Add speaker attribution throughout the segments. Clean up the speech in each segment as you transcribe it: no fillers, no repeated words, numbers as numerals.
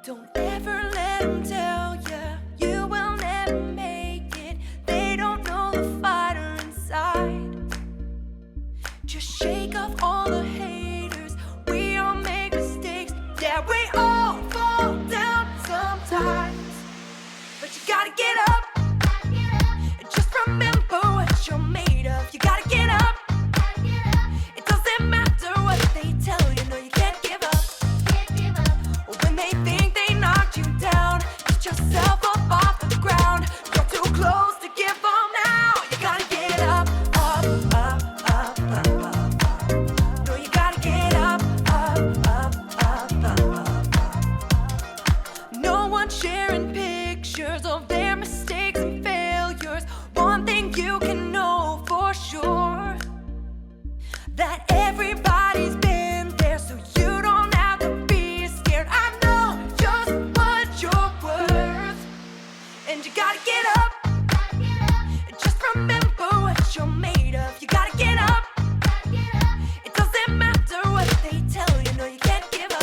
Speaker 1: Don't ever let them tell you will never make it. They don't know the fighter inside. Just shake off all the haters. We all make mistakes. Yeah, we all fall down sometimes. But you gotta get up. And just remember what you're made of. You gotta get up. It doesn't matter what they tell you. No, you can't give up. When they think they knocked you down, get yourself up off the ground. You're too close to give up now. You gotta get up, up, up, up, up, up, up. No, you gotta get up, up, up, up, up, up. No one's sharing pictures of their mistakes and failures. One thing you can know for sure, that everybody's been there, so you don't have to be scared. I know just what you're worth, and you gotta get up. And just remember what you're made of. You gotta get up. It doesn't matter what they tell you. No, you can't give up.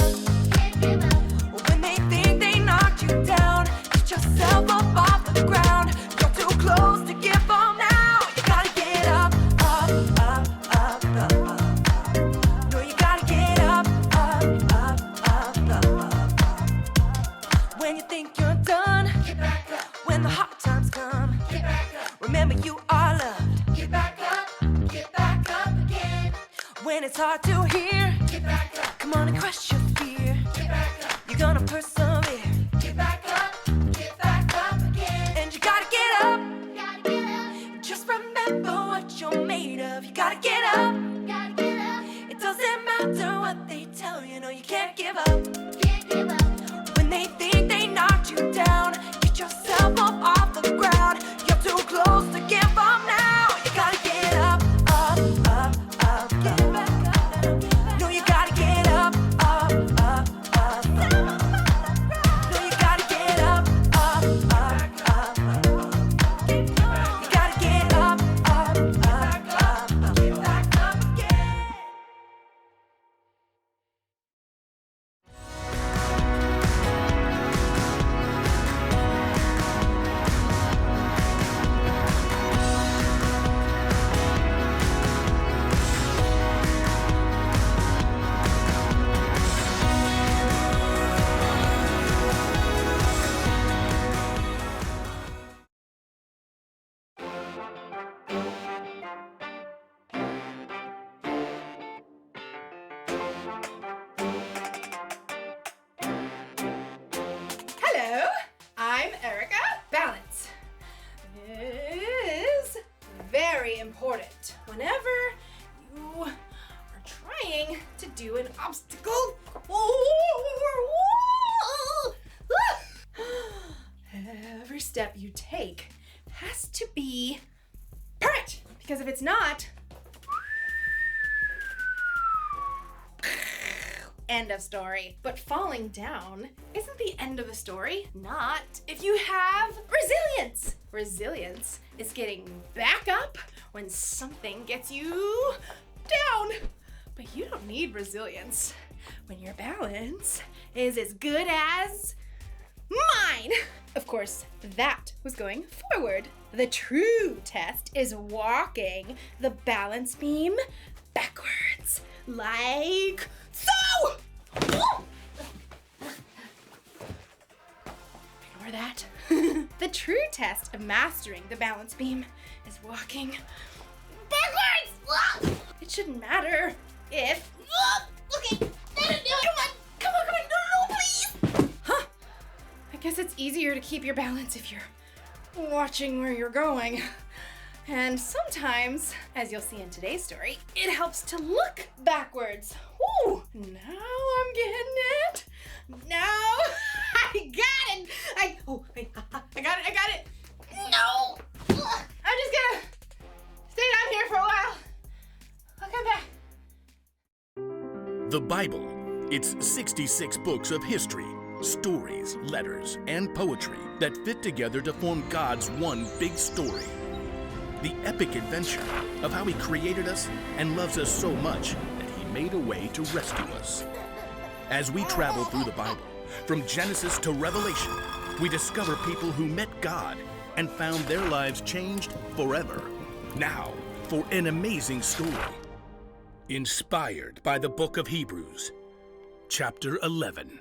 Speaker 1: When they think they knocked you down, get yourself up off the ground. You're too close to give up now. You gotta get up, up, up, up, up, up. No, you gotta get up, up, up, up, up, up. When you think you're done, get back up. When the hard times come, get back up. Remember you are loved. Get back up again. When it's hard to hear, get back up. Come on and crush your fear. Get back up. You're gonna persevere. Get back up again. And you gotta get up. Just remember what you're made of. You gotta get up. It doesn't matter what they tell you. No, you can't give up. When they think they knocked you down, get yourself up off the ground. You're too close to give up now. You gotta get up, up, up, up, get back up. No, you gotta get up, up, up, up, up. No, you gotta get up, up, up, up, up. You gotta get up, up, up, up, up. Get back up again.
Speaker 2: Hello, I'm Erica. Balance is very important whenever you are trying to do an obstacle or wall. Every step you take has to be perfect, because if it's not, end of story. But falling down isn't the end of the story. Not if you have resilience. Resilience is getting back up when something gets you down. But you don't need resilience when your balance is as good as mine. Of course, that was going forward. The true test is walking the balance beam backwards, like so! Ignore that. The true test of mastering the balance beam is walking backwards! It shouldn't matter if... Okay, come on, no, please! Huh? I guess it's easier to keep your balance if you're watching where you're going. And sometimes, as you'll see in today's story, it helps to look backwards. Ooh, now I'm getting it. Now I got it. I got it. No. I'm just gonna stay down here for a while. I'll come back.
Speaker 3: The Bible. It's 66 books of history, stories, letters, and poetry that fit together to form God's one big story. The epic adventure of how He created us and loves us so much that He made a way to rescue us. As we travel through the Bible, From Genesis to Revelation, we discover people who met God and found their lives changed forever. Now, for an amazing story. Inspired by the book of Hebrews, chapter 11.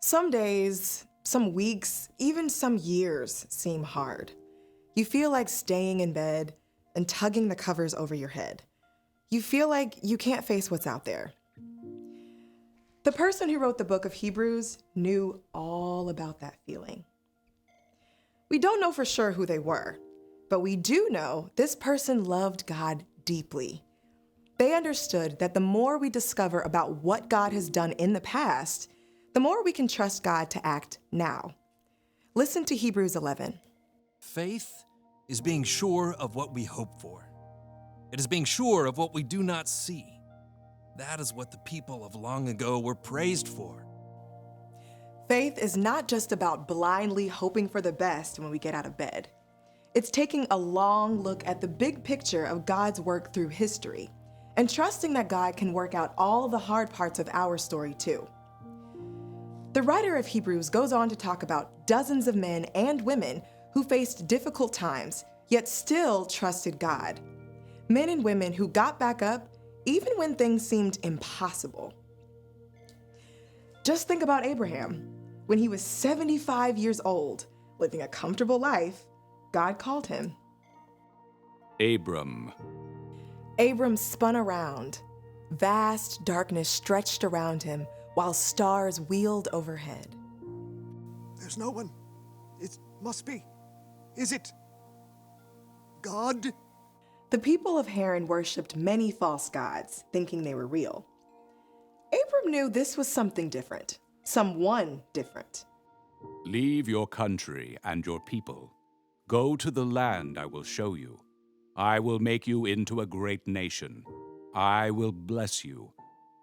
Speaker 4: Some days, some weeks, even some years seem hard. You feel like staying in bed and tugging the covers over your head. You feel like you can't face what's out there. The person who wrote the book of Hebrews knew all about that feeling. We don't know for sure who they were, but we do know this person loved God deeply. They understood that the more we discover about what God has done in the past, the more we can trust God to act now. Listen to Hebrews 11.
Speaker 5: Faith is being sure of what we hope for. It is being sure of what we do not see. That is what the people of long ago were praised for.
Speaker 4: Faith is not just about blindly hoping for the best when we get out of bed. It's taking a long look at the big picture of God's work through history and trusting that God can work out all the hard parts of our story too. The writer of Hebrews goes on to talk about dozens of men and women who faced difficult times, yet still trusted God. Men and women who got back up even when things seemed impossible. Just think about Abraham. When he was 75 years old, living a comfortable life, God called him.
Speaker 6: Abram.
Speaker 4: Abram spun around. Vast darkness stretched around him while stars wheeled overhead.
Speaker 7: There's no one. It must be. Is it God?
Speaker 4: The people of Haran worshipped many false gods, thinking they were real. Abram knew this was something different, someone different.
Speaker 6: Leave your country and your people. Go to the land I will show you. I will make you into a great nation. I will bless you.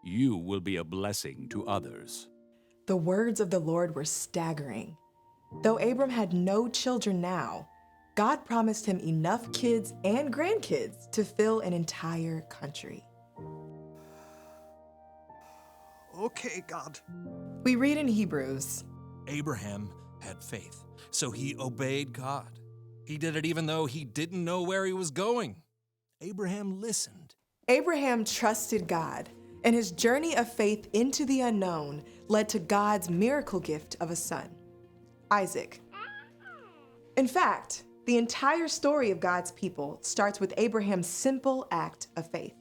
Speaker 6: You will be a blessing to others.
Speaker 4: The words of the Lord were staggering. Though Abram had no children now, God promised him enough kids and grandkids to fill an entire country.
Speaker 7: Okay, God.
Speaker 4: We read in Hebrews,
Speaker 5: Abraham had faith, so he obeyed God. He did it even though he didn't know where he was going. Abraham listened.
Speaker 4: Abraham trusted God, and his journey of faith into the unknown led to God's miracle gift of a son, Isaac. In fact, the entire story of God's people starts with Abraham's simple act of faith.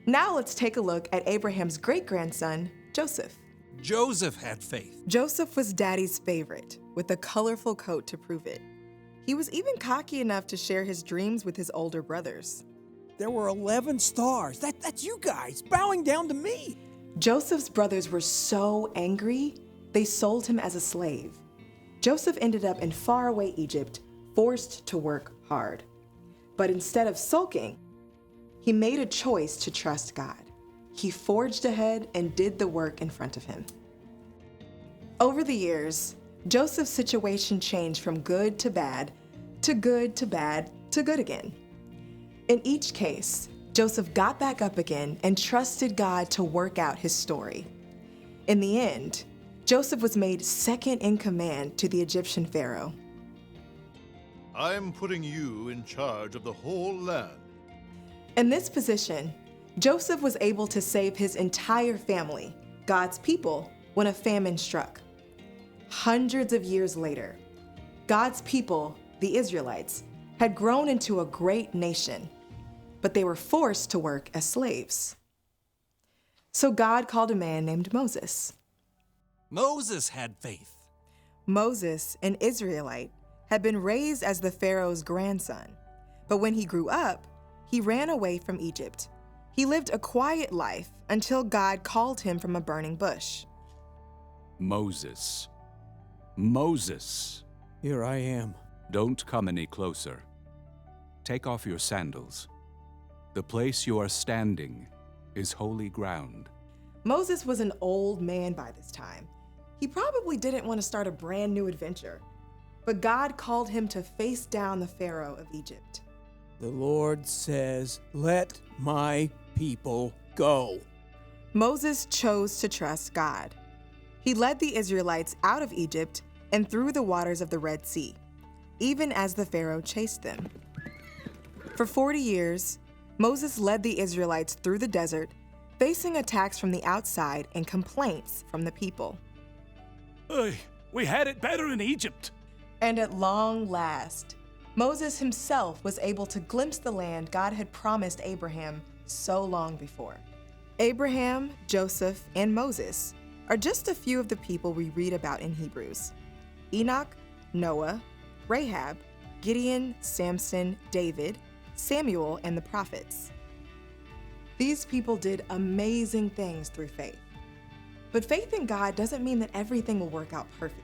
Speaker 4: Now let's take a look at Abraham's great-grandson, Joseph.
Speaker 5: Joseph had faith.
Speaker 4: Joseph was Daddy's favorite, with a colorful coat to prove it. He was even cocky enough to share his dreams with his older brothers.
Speaker 8: There were 11 stars. That's you guys bowing down to me.
Speaker 4: Joseph's brothers were so angry, they sold him as a slave. Joseph ended up in faraway Egypt, forced to work hard. But instead of sulking, he made a choice to trust God. He forged ahead and did the work in front of him. Over the years, Joseph's situation changed from good to bad, to good to bad, to good again. In each case, Joseph got back up again and trusted God to work out his story. In the end, Joseph was made second in command to the Egyptian Pharaoh.
Speaker 9: I'm putting you in charge of the whole land.
Speaker 4: In this position, Joseph was able to save his entire family, God's people, when a famine struck. Hundreds of years later, God's people, the Israelites, had grown into a great nation, but they were forced to work as slaves. So God called a man named Moses.
Speaker 5: Moses had faith.
Speaker 4: Moses, an Israelite, had been raised as the Pharaoh's grandson, but when he grew up, he ran away from Egypt. He lived a quiet life until God called him from a burning bush.
Speaker 6: Moses. Moses.
Speaker 8: Here I am.
Speaker 6: Don't come any closer. Take off your sandals. The place you are standing is holy ground.
Speaker 4: Moses was an old man by this time. He probably didn't want to start a brand new adventure, but God called him to face down the Pharaoh of Egypt.
Speaker 8: The Lord says, let my people go.
Speaker 4: Moses chose to trust God. He led the Israelites out of Egypt and through the waters of the Red Sea, even as the Pharaoh chased them. For 40 years, Moses led the Israelites through the desert, facing attacks from the outside and complaints from the people.
Speaker 10: Hey, we had it better in Egypt.
Speaker 4: And at long last, Moses himself was able to glimpse the land God had promised Abraham so long before. Abraham, Joseph, and Moses are just a few of the people we read about in Hebrews. Enoch, Noah, Rahab, Gideon, Samson, David, Samuel, and the prophets. These people did amazing things through faith. But faith in God doesn't mean that everything will work out perfectly.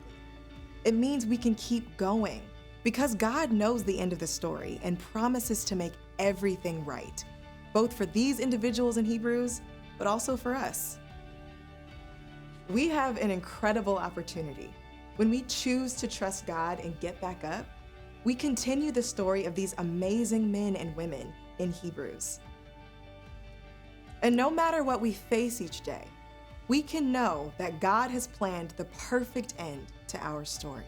Speaker 4: It means we can keep going because God knows the end of the story and promises to make everything right, both for these individuals in Hebrews, but also for us. We have an incredible opportunity. When we choose to trust God and get back up, we continue the story of these amazing men and women in Hebrews. And no matter what we face each day, we can know that God has planned the perfect end to our story.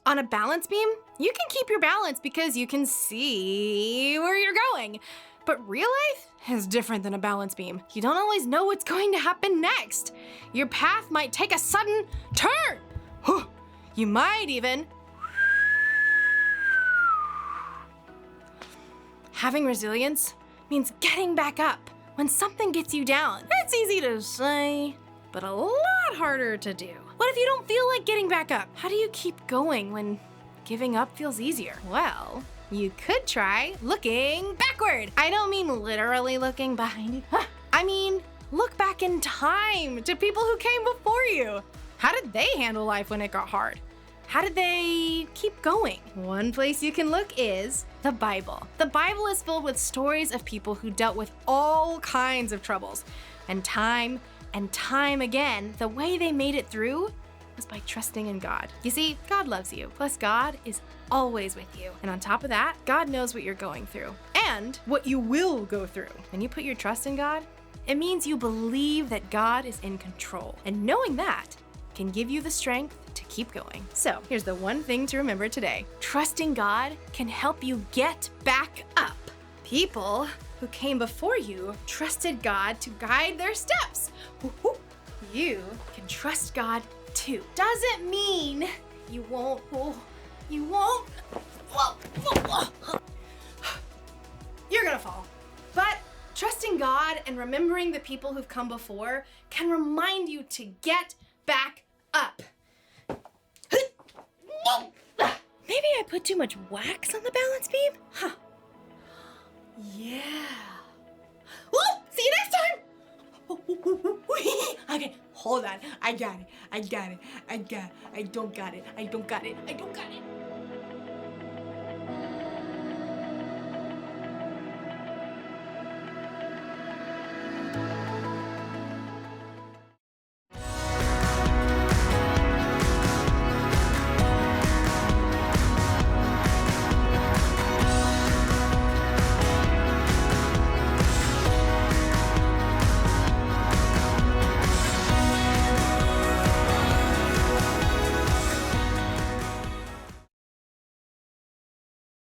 Speaker 2: On a balance beam, you can keep your balance because you can see where you're going. But real life is different than a balance beam. You don't always know what's going to happen next. Your path might take a sudden turn. You might even... Having resilience means getting back up when something gets you down. That's easy to say, but a lot harder to do. What if you don't feel like getting back up? How do you keep going when giving up feels easier? Well, you could try looking backward. I don't mean literally looking behind you. I mean, look back in time to people who came before you. How did they handle life when it got hard? How did they keep going? One place you can look is the Bible. The Bible is filled with stories of people who dealt with all kinds of troubles. And time again, the way they made it through was by trusting in God. You see, God loves you, plus God is always with you. And on top of that, God knows what you're going through and what you will go through. When you put your trust in God, it means you believe that God is in control. And knowing that can give you the strength to keep going. So here's the one thing to remember today. Trusting God can help you get back up. People who came before you trusted God to guide their steps. You can trust God too. Doesn't mean you won't. You're gonna fall. But trusting God and remembering the people who've come before can remind you to get back up. Maybe I put too much wax on the balance beam? Yeah. Woo! See you next time! Okay, hold on. I don't got it.